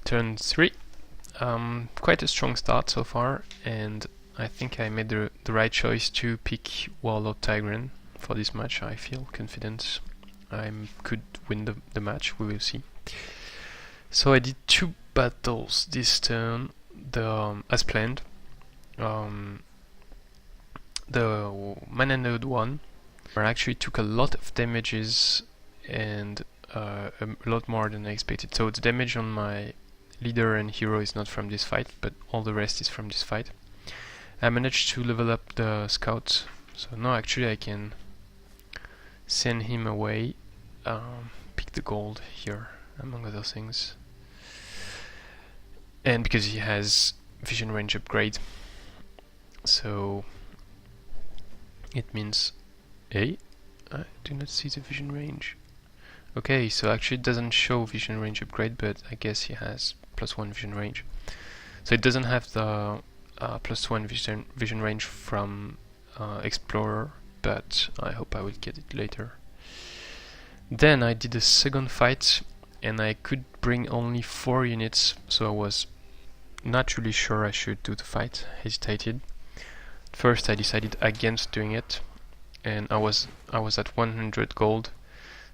turn 3. Quite a strong start so far, and I think I made the right choice to pick Warlord Tigran for this match. I feel confident I could win the match, we will see. So I did 2 battles this turn, as planned. The man-handed one, where I actually took a lot of damages and a lot more than I expected. So the damage on my leader and hero is not from this fight, but all the rest is from this fight. I managed to level up the scout, so now actually I can send him away, pick the gold here, among other things. And because he has vision range upgrade, so it means I do not see the vision range. Okay, so actually it doesn't show vision range upgrade, but I guess he has +1 vision range. So it doesn't have the +1 vision range from Explorer, but I hope I will get it later. Then I did a second fight, and I could bring only 4 units, so I was not really sure I should do the fight, hesitated. First I decided against doing it, and I was at 100 gold,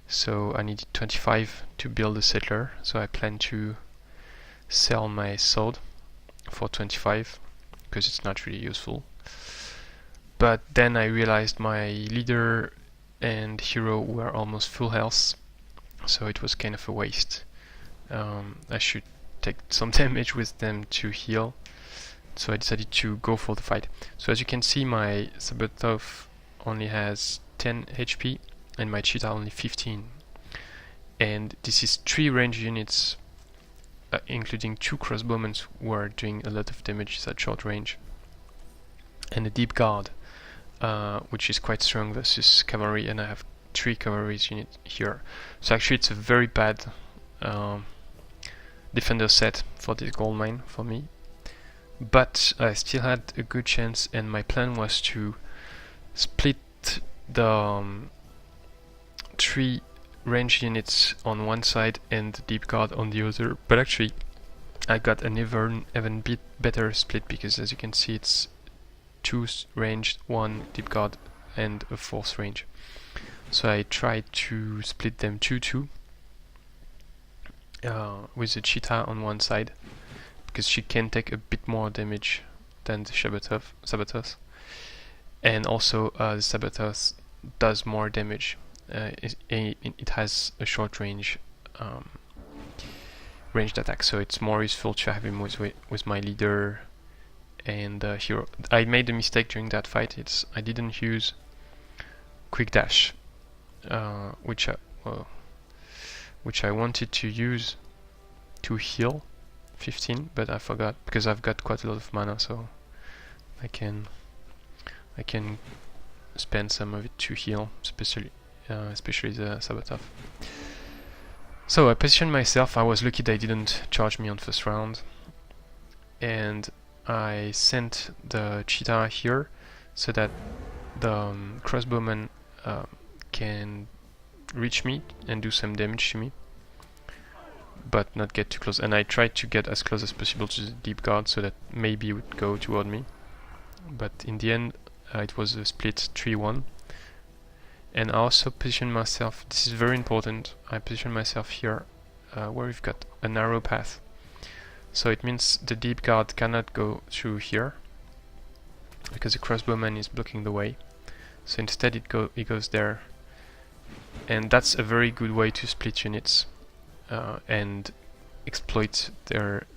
so I needed 25 to build a settler, so I planned to sell my sword for 25, because it's not really useful. But then I realized my leader and hero were almost full health, so it was kind of a waste. I should take some damage with them to heal, so I decided to go for the fight. So as you can see, my Sabretooth only has 10 HP and my Cheetah only 15. And this is 3 range units, including 2 crossbowmen who are doing a lot of damage at short range, and a Deepguard, which is quite strong versus cavalry, and I have 3 cavalry units here. So actually it's a very bad defender set for this gold mine for me. But I still had a good chance, and my plan was to split the 3 range units on one side and the Deepguard on the other. But actually I got an even bit better split, because as you can see it's 2 ranged, 1 Deepguard and a 4th range. So I tried to split them 2-2 with the Cheetah on one side, because she can take a bit more damage than the Sabretooth, and also the Sabretooth does more damage. It has a short range ranged attack, so it's more useful to have him with my leader and hero. I made a mistake during that fight. I didn't use quick dash, which I wanted to use to heal 15, but I forgot, because I've got quite a lot of mana, so I can spend some of it to heal, especially the Sabretooth. So I positioned myself. I was lucky they didn't charge me on first round, and I sent the Cheetah here so that the crossbowman can reach me and do some damage to me, but not get too close. And I tried to get as close as possible to the Deepguard so that maybe it would go toward me, but in the end it was a split 3-1. And I also positioned myself, this is very important, I positioned myself here where we've got a narrow path. So it means the Deepguard cannot go through here, because the crossbowman is blocking the way. So instead it goes there. And that's a very good way to split units and exploit their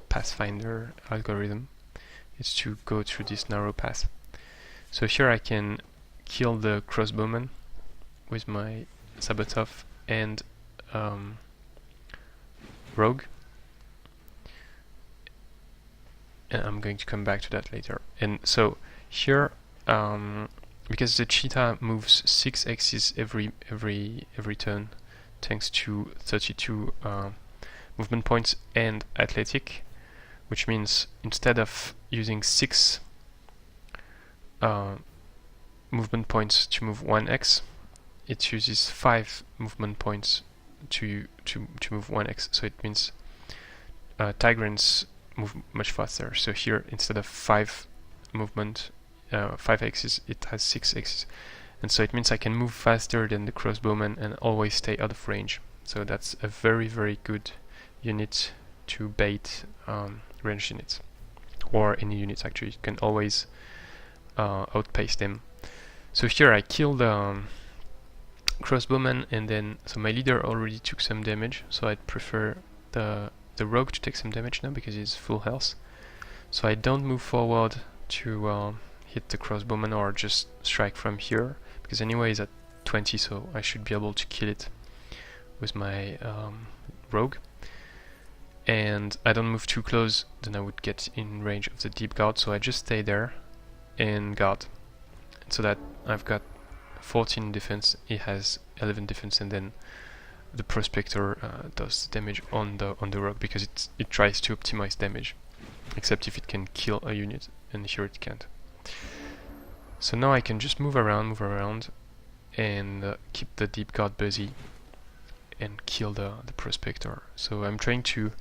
Pathfinder algorithm. It's to go through this narrow path. So here I can kill the crossbowman with my Sabretooth and rogue, and I'm going to come back to that later. And so here, because the Cheetah moves 6 axes every turn, thanks to 32 movement points and athletic, which means instead of using 6 movement points to move 1x, it uses 5 movement points to move 1x. So it means Tigrans move much faster. So here, instead of 5 movement, 5 axes, it has 6 axes. And so it means I can move faster than the Crossbowman and always stay out of range. So that's a very, very good unit to bait ranged units. Or any units actually. You can always outpace them. So here I killed Crossbowman, and then so my leader already took some damage, so I'd prefer the rogue to take some damage now because he's full health. So I don't move forward to hit the Crossbowman or just strike from here, because anyway he's at 20, so I should be able to kill it with my rogue. And I don't move too close, then I would get in range of the Deepguard, so I just stay there and guard. So that I've got 14 defense, he has 11 defense, and then the Prospector does damage on the rogue because it tries to optimize damage, except if it can kill a unit, and here it can't. So now I can just move around, and keep the Deepguard busy and kill the Prospector. So I'm trying to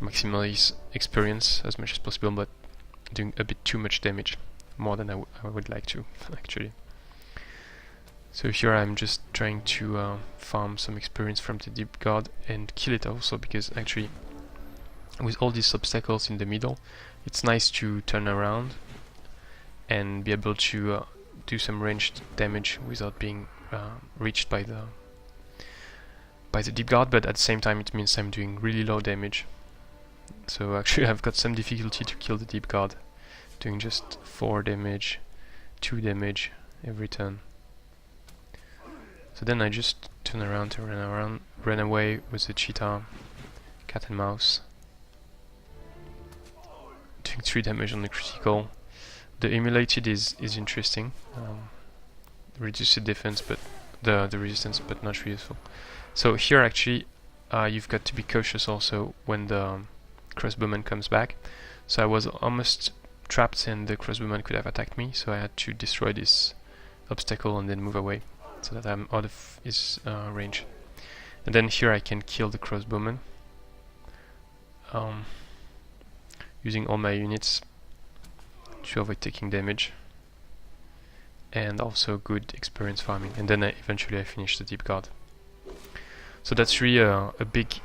maximize experience as much as possible, but doing a bit too much damage, more than I would like to, actually. So here I'm just trying to farm some experience from the Deepguard and kill it also, because actually with all these obstacles in the middle, it's nice to turn around and be able to do some ranged damage without being reached by the Deepguard, but at the same time it means I'm doing really low damage. So actually I've got some difficulty to kill the Deepguard, doing just 4 damage, 2 damage every turn. So then I just turn around to run away with the Cheetah, cat and mouse, doing 3 damage on the critical. The emulated is interesting, reduces the defense, but the resistance, but not really useful. So here actually you've got to be cautious also when the Crossbowman comes back. So I was almost trapped and the Crossbowman could have attacked me, so I had to destroy this obstacle and then move away so that I'm out of his range. And then here I can kill the Crossbowman using all my units to avoid taking damage, and also good experience farming. And then eventually I finish the Deepguard. So that's really a big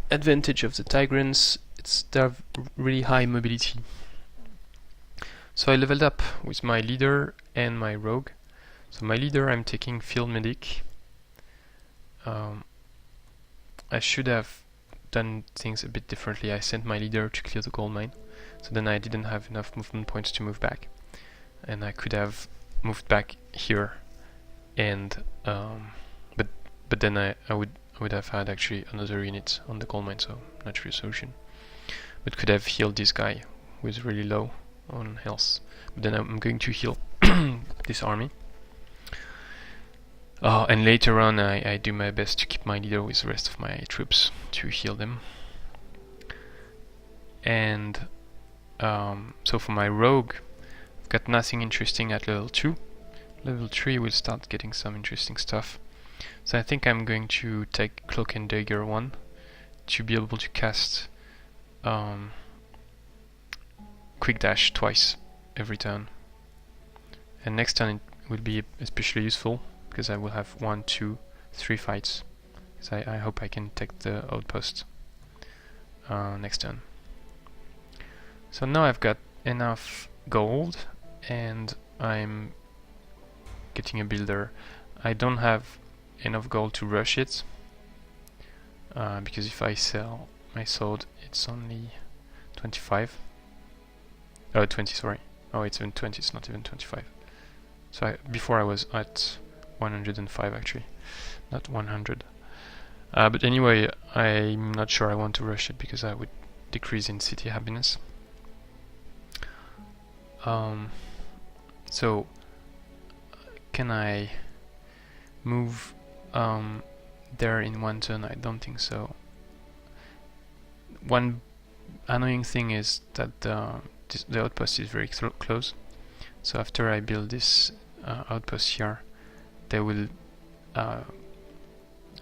advantage of the Tigrans. They have really high mobility. So I leveled up with my leader and my rogue. So my leader, I'm taking field medic. I should have done things a bit differently. I sent my leader to clear the gold mine, so then I didn't have enough movement points to move back, and I could have moved back here, and but then I would have had actually another unit on the gold mine, so not really a solution. But could have healed this guy who is really low on health. But then I'm going to heal this army. And later on I do my best to keep my leader with the rest of my troops to heal them. And so for my rogue, I've got nothing interesting at level 2. Level 3 will start getting some interesting stuff. So I think I'm going to take Cloak and Dagger 1 to be able to cast Quick Dash twice every turn. And next turn it will be especially useful, because I will have 1, 2, 3 fights. So I hope I can take the outpost next turn. So now I've got enough gold and I'm getting a builder. I don't have enough gold to rush it, because if I sell my sword it's only 25. Oh, 20, sorry. Oh, it's even 20, it's not even 25. So before I was at 105 actually, not 100. But anyway, I'm not sure I want to rush it because I would decrease in city happiness. So can I move there in one turn? I don't think so. One annoying thing is that the outpost is very close. So after I build this outpost here, they will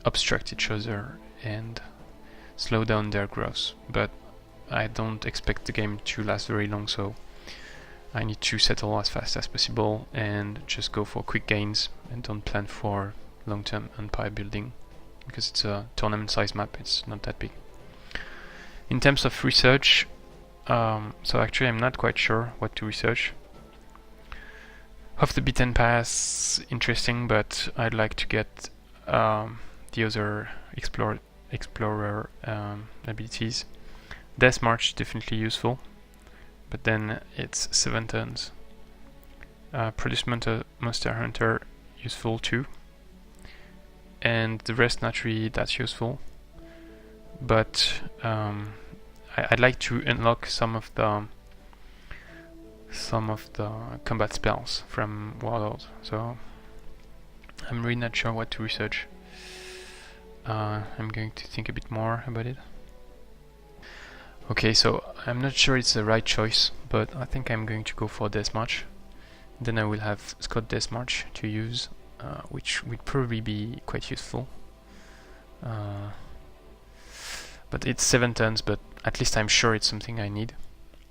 obstruct each other, and slow down their growth. But I don't expect the game to last very long, so I need to settle as fast as possible and just go for quick gains and don't plan for long-term empire building, because it's a tournament size map, it's not that big. In terms of research, so actually I'm not quite sure what to research. Off the beaten path, interesting, but I'd like to get the other explorer abilities. Death March definitely useful, but then it's 7 turns. Produce Monster Hunter useful too, and the rest naturally that's useful. But I'd like to unlock some of the combat spells from Warlord, so I'm really not sure what to research. I'm going to think a bit more about it. Okay, so I'm not sure it's the right choice, but I think I'm going to go for Death March. Then I will have Scott Death March to use, which would probably be quite useful. But it's 7 turns, but at least I'm sure it's something I need.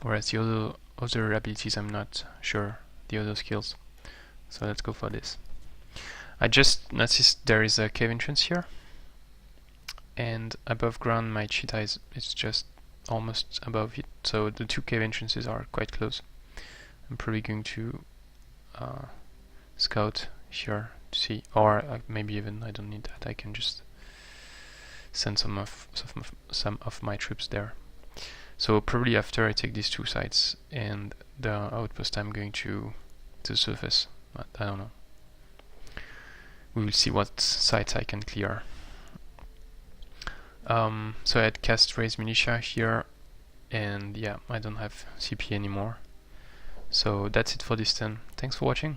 Whereas the other abilities I'm not sure, the other skills. So let's go for this. I just noticed there is a cave entrance here. And above ground my cheetah is just almost above it. So the 2 cave entrances are quite close. I'm probably going to scout here to see, or maybe even I don't need that, I can just send some of my troops there. So probably after I take these 2 sites and the outpost, I'm going to the surface, but I don't know. We will see what sites I can clear. So I had cast Raised Militia here, and yeah, I don't have CP anymore. So that's it for this turn. Thanks for watching.